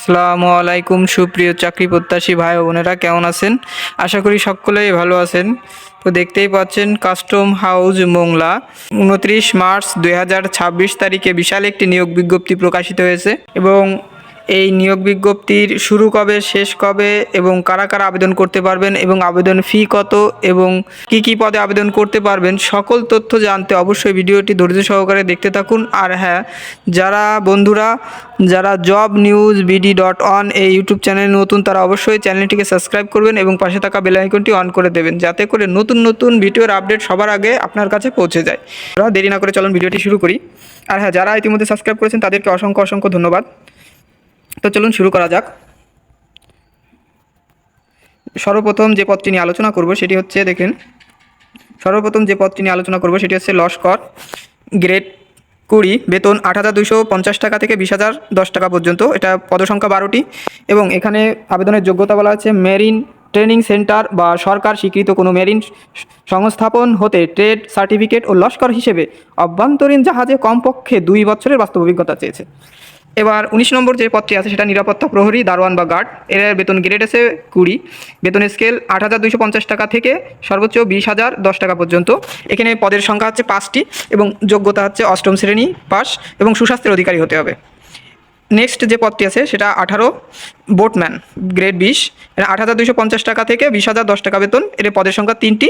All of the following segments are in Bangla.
আসসালামু আলাইকুম সুপ্রিয় চাকরি প্রত্যাশী ভাই ও বোনেরা, কেমন আছেন? আশা করি সকলেই ভালো আছেন। তো দেখতেই পাচ্ছেন কাস্টম হাউস মোংলা 29 মার্চ 2026 তারিখে বিশাল একটি নিয়োগ বিজ্ঞপ্তি প্রকাশিত হয়েছে এবং এই নিয়োগ বিজ্ঞপ্তির শুরু কবে, শেষ কবে এবং কারা কারা আবেদন করতে পারবেন এবং আবেদন ফি কত এবং কি পদে আবেদন করতে পারবেন, সকল তথ্য জানতে অবশ্যই ভিডিওটি ধৈর্য সহকারে দেখতে থাকুন। আর হ্যাঁ, যারা জব নিউজ BD.on এই ইউটিউব চ্যানেল নতুন, তারা অবশ্যই চ্যানেলটিকে সাবস্ক্রাইব করবেন এবং পাশে থাকা বেল আইকনটি অন করে দেবেন, যাতে করে নতুন নতুন ভিডিওর আপডেট সবার আগে আপনার কাছে পৌঁছে যায়। দেরি না করে চলুন ভিডিওটি শুরু করি। আর হ্যাঁ, যারা ইতিমধ্যে সাবস্ক্রাইব করেছেন তাদেরকে অসংখ্য অসংখ্য ধন্যবাদ। তো চলুন শুরু করা যাক। সর্বপ্রথম যে পদটি নিয়ে আলোচনা করব সেটি হচ্ছে লস্কর গ্রেড 20, বেতন 8,250 টাকা থেকে 20,010 টাকা পর্যন্ত। এটা পদসংখ্যা 12টি এবং এখানে আবেদনের যোগ্যতা বলা আছে মেরিন ট্রেনিং সেন্টার বা সরকার স্বীকৃত কোনো মেরিন সংস্থাপন হতে ট্রেড সার্টিফিকেট ও লস্কর হিসেবে অভ্যন্তরীণ জাহাজে কমপক্ষে 2 বছরের বাস্তব অভিজ্ঞতা চেয়েছে। এবার 19 নম্বর যে পদটি আছে সেটা নিরাপত্তা প্রহরী, দারোয়ান বা গার্ড। এর বেতন গ্রেড আছে 20, বেতন স্কেল 8,250 টাকা থেকে সর্বোচ্চ 20,010 টাকা পর্যন্ত। এখানে পদের সংখ্যা হচ্ছে 5টি এবং যোগ্যতা হচ্ছে 8ম শ্রেণী পাস এবং সুস্বাস্থ্যের অধিকারী হতে হবে। নেক্সট যে পদটি আছে সেটা 18 বোটম্যান, গ্রেড 20, এটা 8,250 টাকা থেকে 20,010 টাকা বেতন। এর পদের সংখ্যা 3টি,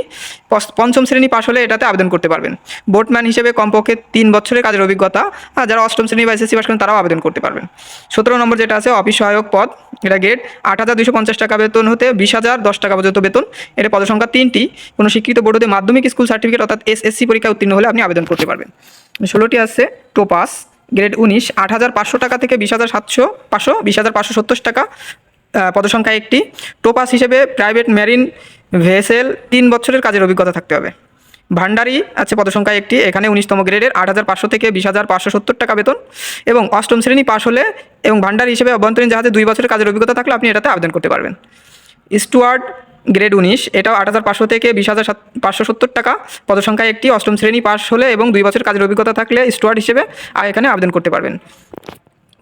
5ম শ্রেণী পাশ হলে এটাতে আবেদন করতে পারবেন। বোটম্যান হিসেবে কমপক্ষে 3 বছরের কাজের অভিজ্ঞতা, আর যারা 8ম শ্রেণী বা SSC পাশ করেন তারাও আবেদন করতে পারবেন। 17 নম্বর যেটা আছে অফিস সহায়ক পদ, এটা গ্রেড 8,250 টাকা বেতন হতে 20,010 টাকা পর্যন্ত বেতন। এর পদের সংখ্যা 3টি, কোনো স্বীকৃত বোর্ড হতে মাধ্যমিক স্কুল সার্টিফিকেট অর্থাৎ SSC পরীক্ষা উত্তীর্ণ হলে আপনি আবেদন করতে পারবেন। 16টি আছে টোপাস, গ্রেড 19, 8,500 টাকা থেকে 20,570 টাকা, পদসংখ্যা 1টি। টোপাস হিসেবে প্রাইভেট মেরিন ভেসেল 3 বছরের কাজের অভিজ্ঞতা থাকতে হবে। ভান্ডারি আছে পদসংখ্যা 1টি, এখানে 19তম গ্রেডের 8,500 থেকে 20,570 টাকা বেতন এবং 8ম শ্রেণী পাশ হলে এবং ভান্ডারি হিসেবে অভ্যন্তরীণ জাহাজে 2 বছরের কাজের অভিজ্ঞতা থাকলে আপনি এটাতে আবেদন করতে পারবেন। স্টুয়ার্ড, গ্রেড 19, এটাও 8,500 থেকে 20,570 টাকা, পদসংখ্যা 1টি, 8ম শ্রেণী পাস হলে এবং 2 বছরের কাজের অভিজ্ঞতা থাকলে স্টুয়ার্ড হিসেবে এখানে আবেদন করতে পারবেন।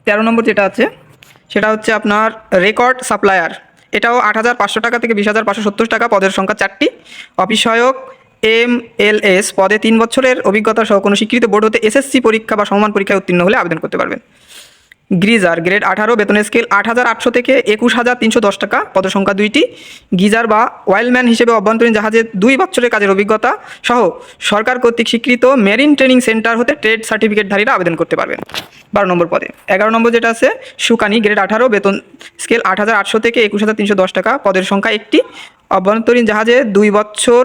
13 নম্বর যেটা আছে সেটা হচ্ছে আপনার রেকর্ড সাপ্লায়ার, এটাও 8,500 টাকা থেকে 20,570 টাকা, পদের সংখ্যা 4টি। অফিস সহায়ক MLS পদে 3 বছরের অভিজ্ঞতা সহ কোনো স্বীকৃত বোর্ড হতে SSC পরীক্ষা বা সমমান পরীক্ষায় উত্তীর্ণ হলে আবেদন করতে পারবেন। গ্রিজার, গ্রেড 18, বেতন স্কেল 8,800 থেকে 21,310 টাকা, পদসংখ্যা 2টি। গিজার বা ওয়েলম্যান হিসেবে অভ্যন্তরীণ জাহাজে 2 বছরের কাজের অভিজ্ঞতা সহ সরকার কর্তৃক স্বীকৃত মেরিন ট্রেনিং সেন্টার হতে ট্রেড সার্টিফিকেটধারীরা আবেদন করতে পারবেন। 12 নম্বর পদে। 11 নম্বর যেটা আছে শুকানি, গ্রেড 18, বেতন স্কেল 8,800 থেকে 21,310 টাকা, পদের সংখ্যা 1টি। অভ্যন্তরীণ জাহাজে 2 বছর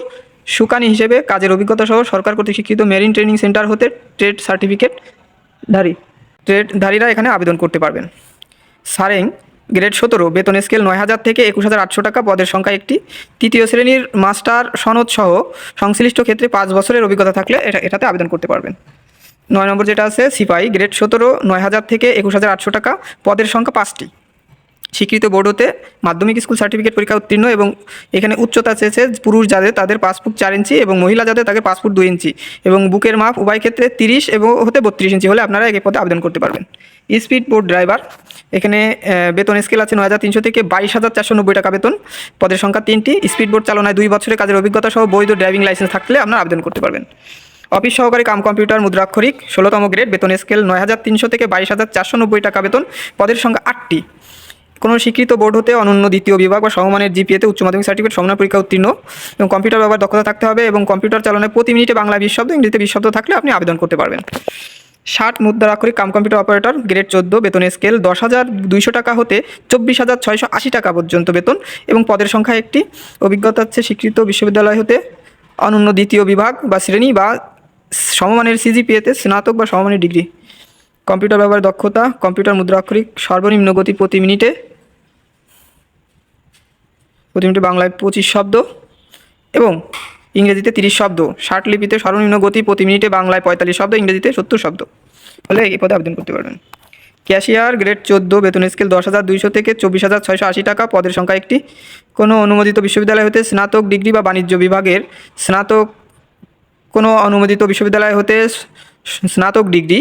শুকানি হিসেবে কাজের অভিজ্ঞতা সহ সরকার কর্তৃক স্বীকৃত মেরিন ট্রেনিং সেন্টার হতে ট্রেড সার্টিফিকেটধারীরা এখানে আবেদন করতে পারবেন। সারেং, গ্রেড 17, বেতন স্কেল 9,000 থেকে 21,800 টাকা, পদের সংখ্যা 1টি। 3য় শ্রেণীর মাস্টার সনদ সহ সংশ্লিষ্ট ক্ষেত্রে 5 বছরের অভিজ্ঞতা থাকলে এটাতে আবেদন করতে পারবেন। 9 নম্বর যেটা আছে সিপাহি, গ্রেড 17, 9,000 থেকে 21,800 টাকা, পদের সংখ্যা 5টি। স্বীকৃত বোর্ড হতে মাধ্যমিক স্কুল সার্টিফিকেট পরীক্ষা উত্তীর্ণ এবং এখানে উচ্চতা চেয়েছে পুরুষ যাদের তাদের 5 ফুট 4 ইঞ্চি এবং মহিলা যাদের তাদের 5 ফুট 2 ইঞ্চি এবং বুকের মাপ উভয় ক্ষেত্রে 30 এবং হতে 32 ইঞ্চি হলে আপনারা এই পদে আবেদন করতে পারবেন। স্পিড বোট ড্রাইভার, এখানে বেতন স্কেল আছে 9,300 থেকে 22,490 টাকা বেতন, পদের সংখ্যা 3টি। স্পিড বোট চালনায় 2 বছরের কাজের অভিজ্ঞতা সহ বৈধ ড্রাইভিং লাইসেন্স থাকলে আপনারা আবেদন করতে পারবেন। অফিস সহকারী কাম কম্পিউটার মুদ্রাক্ষরিক, 16তম গ্রেড, বেতন স্কেল 9,300 থেকে 22,490 টাকা বেতন, পদের সংখ্যা 8টি। কোনো স্বীকৃত বোর্ড হতে অনন্য দ্বিতীয় বিভাগ বা সমমানের GPA-তে উচ্চ মাধ্যমিক সার্টিফিকেট সমন্বয় পরীক্ষা উত্তীর্ণ এবং কম্পিউটার ব্যবহার দক্ষতা থাকতে হবে এবং কম্পিউটার চালনায় প্রতি মিনিটে বাংলা 20 শব্দ, ইংরেজিতে 20 শব্দ থাকলে আপনি আবেদন করতে পারবেন। 60 মুদ্রাক্ষরিক কাম কম্পিউটার অপারেটর, গ্রেড 14, বেতন স্কেল 10,200 টাকা হতে 24,680 টাকা পর্যন্ত বেতন এবং পদের সংখ্যা 1টি। অভিজ্ঞতা হচ্ছে স্বীকৃত বিশ্ববিদ্যালয় হতে অনন্য দ্বিতীয় বিভাগ বা শ্রেণী বা সমমানের CGPA-তে স্নাতক বা সমমানের ডিগ্রি। কম্পিউটার ব্যবহার দক্ষতা, কম্পিউটার মুদ্রাক্ষরিক সর্বনিম্ন গতি প্রতি মিনিটে বাংলায় 25 শব্দ এবং ইংরেজিতে 30 শব্দ। 60 লিপিতে সর্বনিম্ন গতি প্রতি মিনিটে বাংলায় 45 শব্দ, ইংরেজিতে 70 শব্দ হলে এই পদে আবেদন করতে পারবেন। ক্যাশিয়ার, গ্রেড 14, বেতন স্কেল 10,200 থেকে 24,680 টাকা, পদের সংখ্যা 1টি। কোনো অনুমোদিত বিশ্ববিদ্যালয় হতে স্নাতক ডিগ্রি বা বাণিজ্য বিভাগের স্নাতক, কোনো অনুমোদিত বিশ্ববিদ্যালয় হতে স্নাতক ডিগ্রি,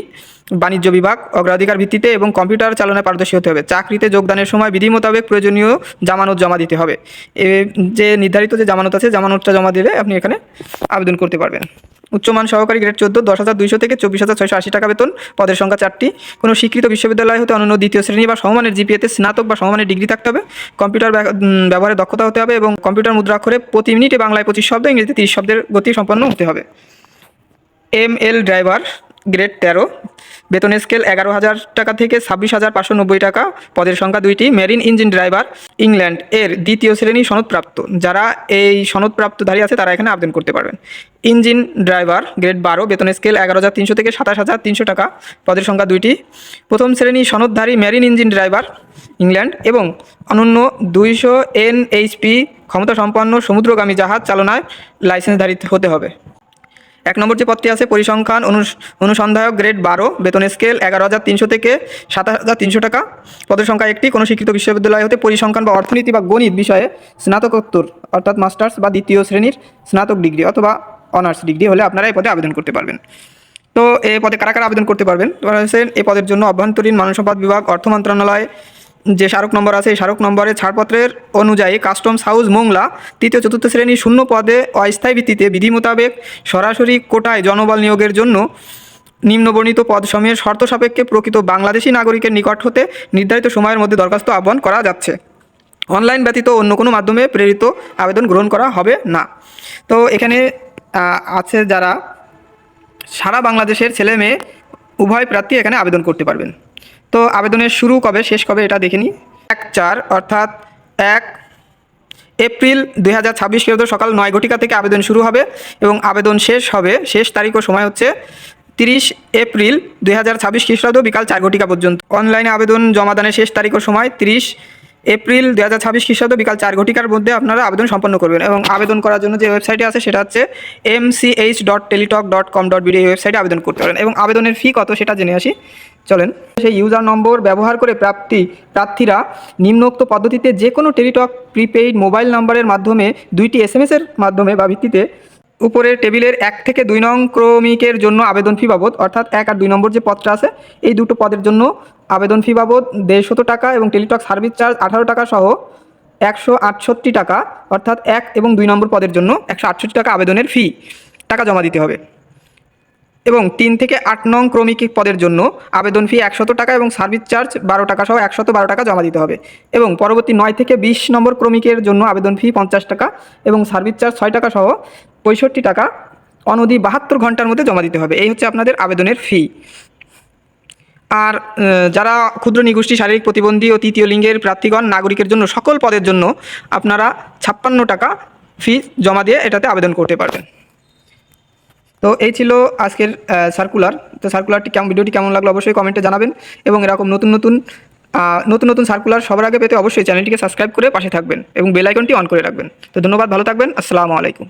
বাণিজ্য বিভাগ অগ্রাধিকার ভিত্তিতে এবং কম্পিউটার চালনায় পারদর্শী হতে হবে। চাকরিতে যোগদানের সময় বিধি মোতাবেক প্রয়োজনীয় জামানত জমা দিতে হবে। যে নির্ধারিত যে জামানত আছে, জামানতটা জমা দিলে আপনি এখানে আবেদন করতে পারবেন। উচ্চমান সহকারী গ্রেড 14, 10,200 থেকে 24,680 টাকা বেতন, পদের সংখ্যা 4টি। কোনো স্বীকৃত বিশ্ববিদ্যালয় হতে অনন্য দ্বিতীয় শ্রেণী বা সমমানের জিপিএতে স্নাতক বা সমমানের ডিগ্রি থাকতে হবে। কম্পিউটার ব্যবহারে দক্ষতা হতে হবে এবং কম্পিউটার মুদ্রাক্ষরে প্রতি মিনিটে বাংলায় 25 শব্দ, ইংরেজিতে 30 শব্দের গতি সম্পন্ন হতে হবে। ML ড্রাইভার গ্রেড 13, বেতনের স্কেল 11,000 টাকা থেকে 26,590 টাকা, পদের সংখ্যা 2টি। মেরিন ইঞ্জিন ড্রাইভার ইংল্যান্ড এর দ্বিতীয় শ্রেণী সনদপ্রাপ্ত, যারা এই সনদপ্রাপ্তধারী আছে তারা এখানে আবেদন করতে পারবেন। ইঞ্জিন ড্রাইভার গ্রেড 12, বেতনের স্কেল 11,300 থেকে 27,300 টাকা, পদের সংখ্যা 2টি। প্রথম শ্রেণী সনদধারী মেরিন ইঞ্জিন ড্রাইভার ইংল্যান্ড এবং অনন্য 200 NHP ক্ষমতা সম্পন্ন সমুদ্রগামী জাহাজ চালনায় লাইসেন্সধারী হতে হবে। 1 নম্বর যে পদটি আছে পরিসংখ্যান অনুসন্ধায়ক গ্রেড 12, বেতনের স্কেল 11,300 থেকে 27,300 টাকা, পদের সংখ্যা 1টি। কোনো স্বীকৃত বিশ্ববিদ্যালয় হতে পরিসংখ্যান বা অর্থনীতি বা গণিত বিষয়ে স্নাতকোত্তর অর্থাৎ মাস্টার্স বা দ্বিতীয় শ্রেণীর স্নাতক ডিগ্রি অথবা অনার্স ডিগ্রি হলে আপনারা এই পদে আবেদন করতে পারবেন। তো এই পদে কারা কারা আবেদন করতে পারবেন? তোমরা হচ্ছে এই পদের জন্য অভ্যন্তরীণ মানব সম্পদ বিভাগ, অর্থ মন্ত্রণালয় যে স্মারক নম্বর আছে, এই স্মারক নম্বরের ছাড়পত্রের অনুযায়ী কাস্টমস হাউস মোংলা 3য় 4র্থ শ্রেণী শূন্য পদে অস্থায়ী ভিত্তিতে বিধি মোতাবেক সরাসরি কোটায় জনবল নিয়োগের জন্য নিম্নবর্ণিত পদসমূহের শর্ত সাপেক্ষে প্রকৃত বাংলাদেশি নাগরিকের নিকট হতে নির্ধারিত সময়ের মধ্যে দরখাস্ত আহ্বান করা যাচ্ছে। অনলাইন ব্যতীত অন্য কোনো মাধ্যমে প্রেরিত আবেদন গ্রহণ করা হবে না। তো এখানে আছে যারা সারা বাংলাদেশের ছেলে মেয়ে উভয় প্রার্থী এখানে আবেদন করতে পারবেন। তো আবেদনের শুরু কবে শেষ কবে এটা দেখে নিই। 1/4 অর্থাৎ 1 এপ্রিল 2026 খ্রিস্টাব্দ সকাল 9 ঘটিকা থেকে আবেদন শুরু হবে এবং আবেদন শেষ হবে, শেষ তারিখ ও সময় হচ্ছে 30 এপ্রিল 2026 খ্রিস্টাব্দ বিকাল 4 ঘটিকা পর্যন্ত। অনলাইনে আবেদন জমাদানের শেষ তারিখ ও সময় 30 এপ্রিল 2026 খ্রিস্টাব্দ বিকাল 4 ঘটিকার মধ্যে আপনারা আবেদন সম্পন্ন করবেন। এবং আবেদন করার জন্য যে ওয়েবসাইটে আছে সেটা হচ্ছে mch.teletalk.com.bd, এই ওয়েবসাইটে আবেদন করতে পারেন। এবং আবেদনের ফি কত সেটা জেনে আসি, চলেন। সেই ইউজার নম্বর ব্যবহার করে প্রার্থীরা নিম্নোক্ত পদ্ধতিতে যে কোনো টেলিটক প্রিপেইড মোবাইল নম্বরের মাধ্যমে 2টি SMS এর মাধ্যমে বা ভিত্তিতে উপরের টেবিলের 1 থেকে 2 নং ক্রমিকের জন্য আবেদন ফি বাবদ, অর্থাৎ 1 আর 2 নম্বর যে পদটা আছে এই দুটো পদের জন্য আবেদন ফি বাবদ 150 টাকা এবং টেলিটক সার্ভিস চার্জ 18 টাকা সহ 168 টাকা, অর্থাৎ 1 এবং 2 নম্বর পদের জন্য 168 টাকা আবেদনের ফি টাকা জমা দিতে হবে। এবং 3 থেকে 8 নং ক্রমিক পদের জন্য আবেদন ফি 100 টাকা এবং সার্ভিস চার্জ 12 টাকা সহ 112 টাকা জমা দিতে হবে। এবং পরবর্তী 9 থেকে 20 নম্বর ক্রমিকের জন্য আবেদন ফি 50 টাকা এবং সার্ভিস চার্জ 6 টাকা সহ 65 টাকা অনধি 72 ঘন্টার মধ্যে জমা দিতে হবে। এই হচ্ছে আপনাদের আবেদনের ফি। আর যারা ক্ষুদ্র নিগোষ্ঠী, শারীরিক প্রতিবন্ধী ও তৃতীয় লিঙ্গের প্রার্থীগণ নাগরিকের জন্য সকল পদের জন্য আপনারা 56 টাকা ফি জমা দিয়ে এটাতে আবেদন করতে পারবেন। তো এই ছিল আজকের সার্কুলার। তো ভিডিওটি কেমন লাগলো অবশ্যই কমেন্টে জানাবেন এবং এরকম নতুন নতুন সার্কুলার সবার আগে পেতে অবশ্যই চ্যানেলটিকে সাবস্ক্রাইব করে পাশে থাকবেন এবং বেল আইকনটি অন করে রাখবেন। তো ধন্যবাদ, ভালো থাকবেন, আসসালামু আলাইকুম।